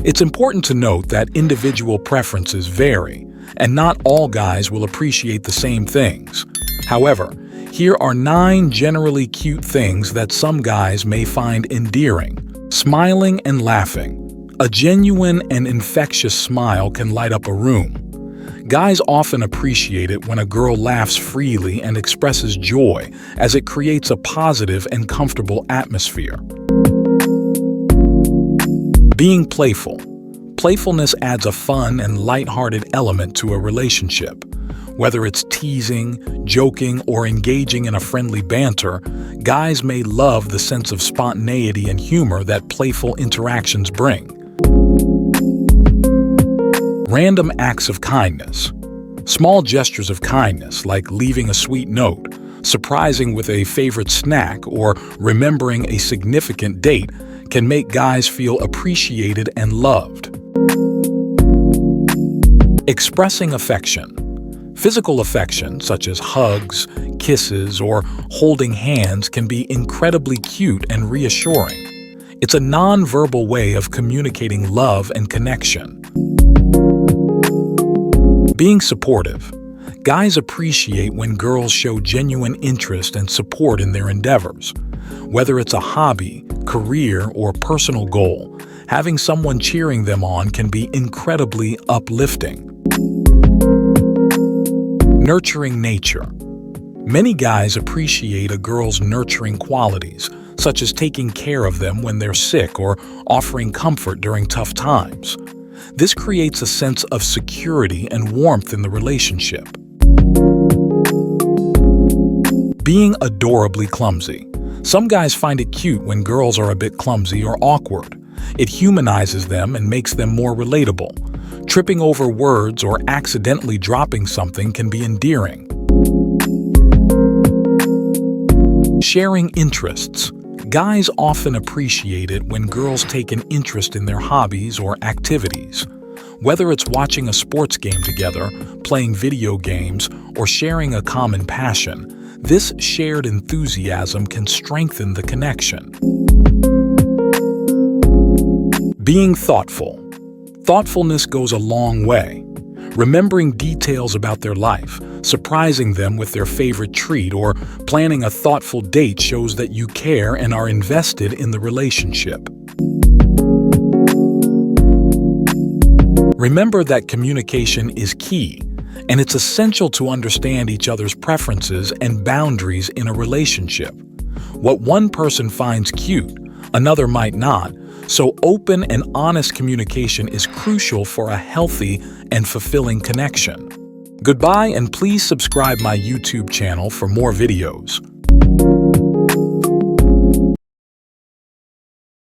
It's important to note that individual preferences vary, and not all guys will appreciate the same things. However, here are 9 generally cute things that some guys may find endearing. Smiling and laughing. A genuine and infectious smile can light up a room. Guys often appreciate it when a girl laughs freely and expresses joy, as it creates a positive and comfortable atmosphere. Being playful. Playfulness adds a fun and lighthearted element to a relationship. Whether it's teasing, joking, or engaging in a friendly banter, guys may love the sense of spontaneity and humor that playful interactions bring. Random acts of kindness. Small gestures of kindness, like leaving a sweet note, surprising with a favorite snack, or remembering a significant date, can make guys feel appreciated and loved. Expressing affection. Physical affection, such as hugs, kisses, or holding hands, can be incredibly cute and reassuring. It's a non-verbal way of communicating love and connection. Being supportive. Guys appreciate when girls show genuine interest and support in their endeavors. Whether it's a hobby, career, or personal goal, having someone cheering them on can be incredibly uplifting. Nurturing nature. Many guys appreciate a girl's nurturing qualities, such as taking care of them when they're sick or offering comfort during tough times. This creates a sense of security and warmth in the relationship. Being adorably clumsy. Some guys find it cute when girls are a bit clumsy or awkward. It humanizes them and makes them more relatable. Tripping over words or accidentally dropping something can be endearing. Sharing interests. Guys often appreciate it when girls take an interest in their hobbies or activities. Whether it's watching a sports game together, playing video games, or sharing a common passion, this shared enthusiasm can strengthen the connection. Being thoughtful. Thoughtfulness goes a long way. Remembering details about their life, surprising them with their favorite treat, or planning a thoughtful date shows that you care and are invested in the relationship. Remember that communication is key, and it's essential to understand each other's preferences and boundaries in a relationship. What one person finds cute, another might not, so open and honest communication is crucial for a healthy and fulfilling connection. Goodbye, and please subscribe my YouTube channel for more videos.